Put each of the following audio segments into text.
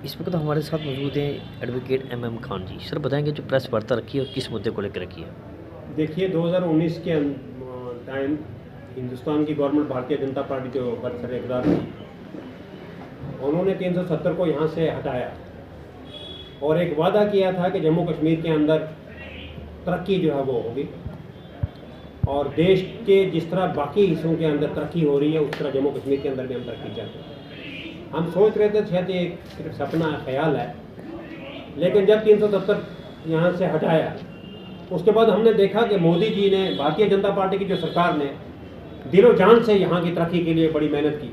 इस वक्त हमारे साथ मौजूद हैं एडवोकेट MM खान जी। सर बताएंगे जो प्रेस वार्ता रखी है और किस मुद्दे को लेकर रखी है। देखिए 2019 के टाइम हिंदुस्तान की गवर्नमेंट भारतीय जनता पार्टी जो बरसर इक़्तिदार थी, उन्होंने 370 को यहाँ से हटाया और एक वादा किया था कि जम्मू कश्मीर के अंदर तरक्की जो है वो होगी और देश के जिस तरह बाकी हिस्सों के अंदर तरक्की हो रही है उस तरह जम्मू कश्मीर के अंदर भी हम तरक्की चाहते हैं। हम सोच रहे थे शायद ये सिर्फ सपना ख्याल है, लेकिन जब 370 यहाँ से हटाया उसके बाद हमने देखा कि मोदी जी ने, भारतीय जनता पार्टी की जो सरकार ने दिलो जान से यहाँ की तरक्की के लिए बड़ी मेहनत की,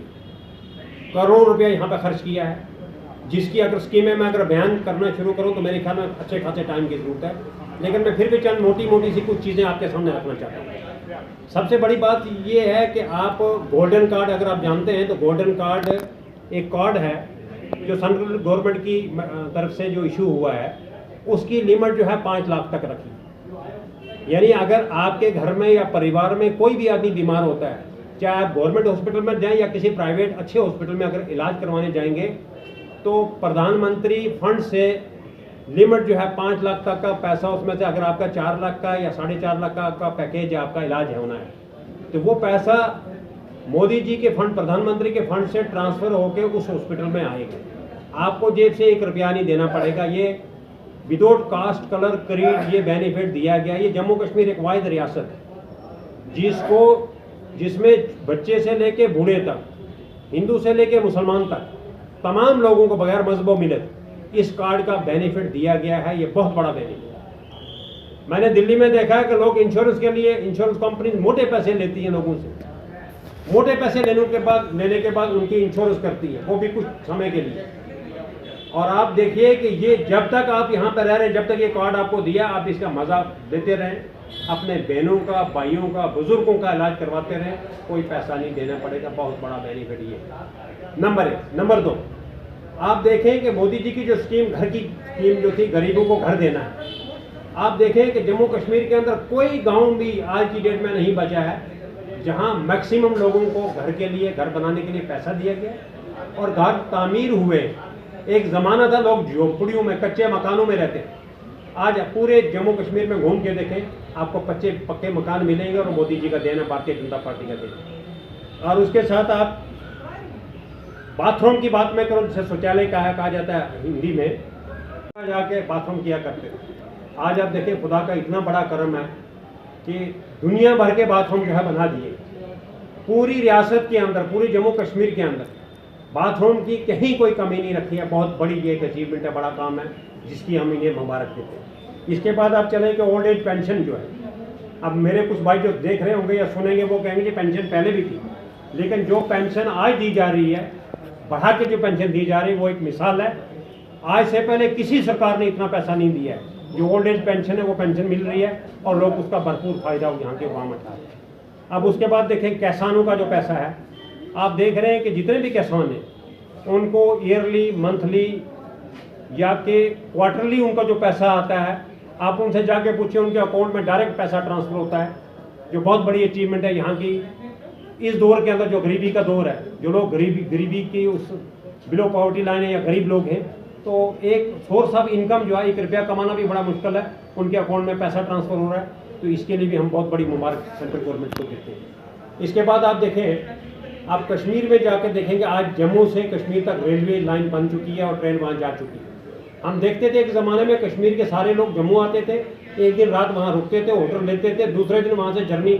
करोड़ों रुपया यहाँ पर खर्च किया है, जिसकी अगर स्कीमें मैं अगर बयान करना शुरू करूँ तो मेरे ख्याल में अच्छे खासे टाइम की ज़रूरत है, लेकिन मैं फिर भी चंद मोटी मोटी सी कुछ चीज़ें आपके सामने रखना चाहता हूँ। सबसे बड़ी बात ये है कि आप गोल्डन कार्ड अगर आप जानते हैं तो गोल्डन कार्ड एक कार्ड है जो सेंट्रल गवर्नमेंट की तरफ से जो इशू हुआ है, उसकी लिमिट जो है 5 लाख तक रखी। यानी अगर आपके घर में या परिवार में कोई भी आदमी बीमार होता है, चाहे आप गवर्नमेंट हॉस्पिटल में जाएं या किसी प्राइवेट अच्छे हॉस्पिटल में अगर इलाज करवाने जाएंगे, तो प्रधानमंत्री फंड से लिमिट जो है 5 लाख तक का पैसा, उसमें से अगर आपका 4 लाख का या 4.5 लाख का आपका पैकेज आपका इलाज होना है, तो वो पैसा मोदी जी के फंड, प्रधानमंत्री के फंड से ट्रांसफ़र होकर उस हॉस्पिटल में आएगा। आपको जेब से 1 रुपया नहीं देना पड़ेगा। ये विदाउट कास्ट कलर क्रीड ये बेनिफिट दिया गया। ये जम्मू कश्मीर एक वाहिद रियासत है जिसमें बच्चे से लेके बूढ़े तक, हिंदू से लेके मुसलमान तक, तमाम लोगों को बगैर मजहब मिलत इस कार्ड का बेनिफिट दिया गया है। ये बहुत बड़ा बेनिफिट है। मैंने दिल्ली में देखा है कि लोग इंश्योरेंस के लिए, इंश्योरेंस कंपनी मोटे पैसे लेती हैं लोगों से, मोटे पैसे लेने के बाद उनकी इंश्योरेंस करती है, वो भी कुछ समय के लिए। और आप देखिए कि ये जब तक आप यहाँ पर रह रहे हैं, जब तक ये कार्ड आपको दिया, आप इसका मज़ा लेते रहें, अपने बहनों का, भाइयों का, बुजुर्गों का इलाज करवाते रहें, कोई पैसा नहीं देना पड़ेगा। बहुत बड़ा बेनिफिट ये नंबर 1। नंबर 2, आप देखें कि मोदी जी की जो स्कीम, घर की स्कीम जो थी, गरीबों को घर देना है, आप देखें कि जम्मू कश्मीर के अंदर कोई गाँव भी आज की डेट में नहीं बचा है जहां मैक्सिमम लोगों को घर के लिए, घर बनाने के लिए पैसा दिया गया और घर तामीर हुए। एक ज़माना था लोग झोपड़ियों में, कच्चे मकानों में रहते। आज पूरे जम्मू कश्मीर में घूम के देखें, आपको कच्चे पक्के मकान मिलेंगे और मोदी जी का देना, भारतीय जनता पार्टी का देना। और उसके साथ आप बाथरूम की बात में करो, जिसे शौचालय कहा जाता है हिंदी में, जाके बाथरूम किया करते थे। आज आप देखें, खुदा का इतना बड़ा करम है कि दुनिया भर के बाथरूम जो है बना दिए। पूरी रियासत के अंदर, पूरी जम्मू कश्मीर के अंदर बाथरूम की कहीं कोई कमी नहीं रखी है। बहुत बड़ी ये एक अचीवमेंट है, बड़ा काम है, जिसकी हम इन्हें मुबारक देते हैं। इसके बाद आप चलें कि ओल्ड एज पेंशन जो है, अब मेरे कुछ भाई जो देख रहे होंगे या सुनेंगे वो कहेंगे कि पेंशन पहले भी थी, लेकिन जो पेंशन आज दी जा रही है, बढ़ा के जो पेंशन दी जा रही है, वो एक मिसाल है। आज से पहले किसी सरकार ने इतना पैसा नहीं दिया है। जो ओल्ड एज पेंशन है वो पेंशन मिल रही है और लोग उसका भरपूर फायदा यहाँ के आवाम उठा रहे हैं। अब उसके बाद देखें किसानों का जो पैसा है, आप देख रहे हैं कि जितने भी किसान हैं उनको ईयरली, मंथली या कि क्वार्टरली उनका जो पैसा आता है, आप उनसे जाके पूछिए, उनके अकाउंट में डायरेक्ट पैसा ट्रांसफ़र होता है, जो बहुत बड़ी अचीवमेंट है यहाँ की। इस दौर के अंदर जो गरीबी का दौर है, जो लोग गरीबी की उस बिलो पॉवर्टी लाइन है या गरीब लोग हैं, तो एक सोर्स ऑफ इनकम जो है, 1 रुपया कमाना भी बड़ा मुश्किल है, उनके अकाउंट में पैसा ट्रांसफ़र हो रहा है। तो इसके लिए भी हम बहुत बड़ी मुबारक सेंट्रल गवर्नमेंट को देते हैं। इसके बाद आप देखें, आप कश्मीर में जाकर देखेंगे, आज जम्मू से कश्मीर तक रेलवे लाइन बन चुकी है और ट्रेन वहाँ जा चुकी है। हम देखते थे एक ज़माने में कश्मीर के सारे लोग जम्मू आते थे, एक दिन रात वहाँ रुकते थे, होटल लेते थे, दूसरे दिन वहाँ से जर्नी,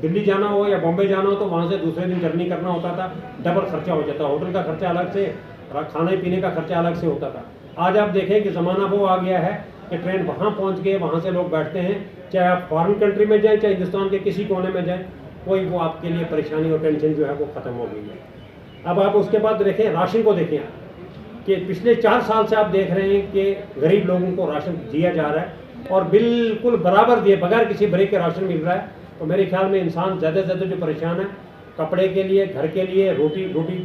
दिल्ली जाना हो या बॉम्बे जाना हो तो वहाँ से दूसरे दिन जर्नी करना होता था। डबल खर्चा हो जाता, होटल का खर्चा अलग से, खाने पीने का खर्चा अलग से होता था। आज आप देखें कि ज़माना वो आ गया है कि ट्रेन वहाँ पहुँच गए, वहाँ से लोग बैठते हैं, चाहे आप फॉरेन कंट्री में जाएं, चाहे हिंदुस्तान के किसी कोने में जाएं, कोई वो आपके लिए परेशानी और टेंशन जो है वो ख़त्म हो गई है। अब आप उसके बाद देखें, राशन को देखें कि पिछले 4 साल से आप देख रहे हैं कि गरीब लोगों को राशन दिया जा रहा है और बिल्कुल बराबर दिए, बगैर किसी ब्रेक के राशन मिल रहा है। तो मेरे ख्याल में इंसान ज़्यादा से ज़्यादा जो परेशान है, कपड़े के लिए, घर के लिए, रोटी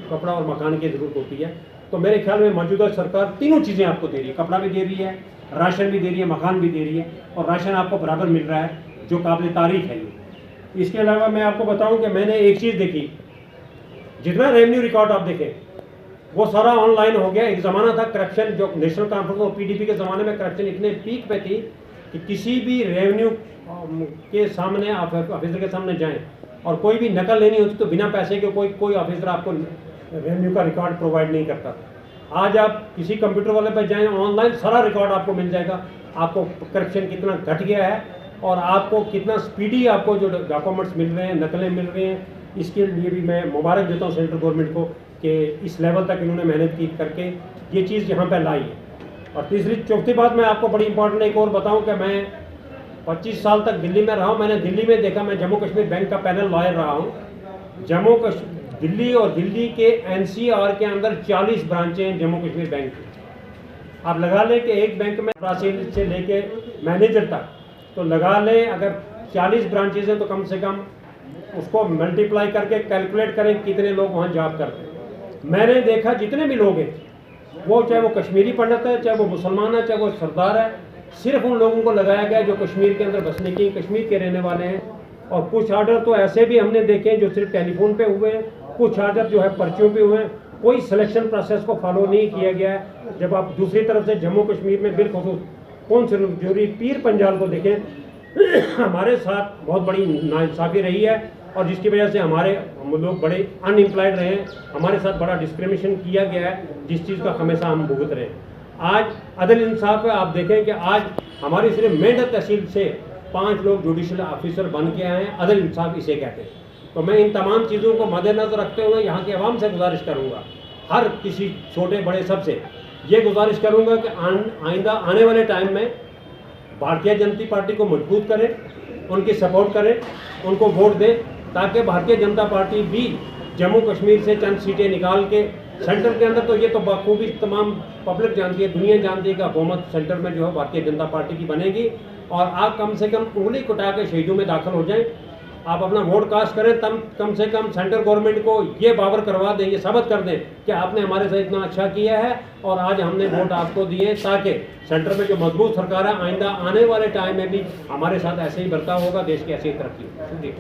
कपड़ा और मकान की ज़रूरत होती है। तो मेरे ख्याल में मौजूदा सरकार तीनों चीज़ें आपको दे रही है, कपड़ा भी दे रही है, राशन भी दे रही है, मकान भी दे रही है, और राशन आपको बराबर मिल रहा है, जो काबिल तारीफ है। इसके अलावा मैं आपको बताऊं कि मैंने एक चीज़ देखी, जितना रेवेन्यू रिकॉर्ड आप देखें, वो सारा ऑनलाइन हो गया। एक ज़माना था करप्शन, जो नेशनल कॉन्फ्रेंस और पीडीपी के ज़माने में करप्शन इतने पीक पे थी कि किसी भी रेवेन्यू के सामने आप ऑफिसर के सामने जाएं और कोई भी नकल लेनी होती तो बिना पैसे के कोई ऑफिसर आपको रेवेन्यू का रिकॉर्ड प्रोवाइड नहीं करता था। आज आप किसी कंप्यूटर वाले पर जाएं, ऑनलाइन सारा रिकॉर्ड आपको मिल जाएगा, आपको करप्शन कितना घट गया है और आपको कितना स्पीडी आपको जो डॉक्यूमेंट्स मिल रहे हैं, नकलें मिल रही हैं। इसके लिए भी मैं मुबारक देता हूँ सेंट्रल गवर्नमेंट को कि इस लेवल तक इन्होंने मेहनत की करके ये चीज़ यहाँ पे लाई है। और तीसरी चौथी बात मैं आपको बड़ी इंपॉर्टेंट एक और बताऊँ कि मैं 25 साल तक दिल्ली में रहा हूँ। मैंने दिल्ली में देखा, मैं जम्मू कश्मीर बैंक का पैनल लॉयर रहा हूँ। दिल्ली और दिल्ली के एनसीआर के अंदर 40 ब्रांचें हैं जम्मू कश्मीर बैंक की। आप लगा लें कि एक बैंक में तहसील से लेके मैनेजर तक, तो लगा लें अगर 40 ब्रांचेज हैं तो कम से कम उसको मल्टीप्लाई करके कैलकुलेट करें कितने लोग वहाँ जॉब करते हैं। मैंने देखा जितने भी लोग हैं, वो चाहे वो कश्मीरी पंडित है, चाहे वो मुसलमान है, चाहे वो सरदार है, सिर्फ उन लोगों को लगाया गया जो कश्मीर के अंदर बसने की, कश्मीर के रहने वाले हैं। और कुछ आर्डर तो ऐसे भी हमने देखे हैं जो सिर्फ टेलीफोन पे हुए हैं, कुछ आर्डर जो है पर्चियों पे हुए हैं। कोई सिलेक्शन प्रोसेस को फॉलो नहीं किया गया है। जब आप दूसरी तरफ से जम्मू कश्मीर में बिलखुसूस कौन सी जोरी पीर पंजाल को देखें, हमारे साथ बहुत बड़ी नाइंसाफ़ी रही है और जिसकी वजह से हम लोग बड़े अनएम्प्लॉयड रहे हैं, हमारे साथ बड़ा डिस्क्रिमिनेशन किया गया है, जिस चीज़ का हमेशा हम भुगत रहे हैं। आज अदल इंसाफ है, आप देखें कि आज हमारी सिर्फ मेंढक तहसील से 5 लोग जुडिशल ऑफिसर बन के आए हैं। अदल इंसाफ इसे कहते हैं। तो मैं इन तमाम चीज़ों को मद्देनजर रखते हुए यहाँ के अवाम से गुजारिश करूँगा, हर किसी छोटे बड़े सबसे ये गुजारिश करूँगा कि आइंदा आने वाले टाइम में भारतीय जनता पार्टी को मजबूत करें, उनकी सपोर्ट करें, उनको वोट दें, ताकि भारतीय जनता पार्टी भी जम्मू कश्मीर से चंद सीटें निकाल के सेंटर के अंदर, तो ये तो बखूबी तमाम पब्लिक जानती है, दुनिया जानती है कि हुकूमत सेंटर में जो है भारतीय जनता पार्टी की बनेगी। और आप कम से कम उंगली कुटा के शहीदों में दाखिल हो जाएं, आप अपना वोट कास्ट करें, तब कम से कम सेंट्रल गवर्नमेंट को ये बावर करवा दें, ये साबित कर दें कि आपने हमारे साथ इतना अच्छा किया है और आज हमने वोट आपको दिए, ताकि सेंटर में जो मजबूत सरकार है आइंदा आने वाले टाइम में भी हमारे साथ ऐसे ही बर्ताव होगा, देश की ऐसी ही तरक्की होगी।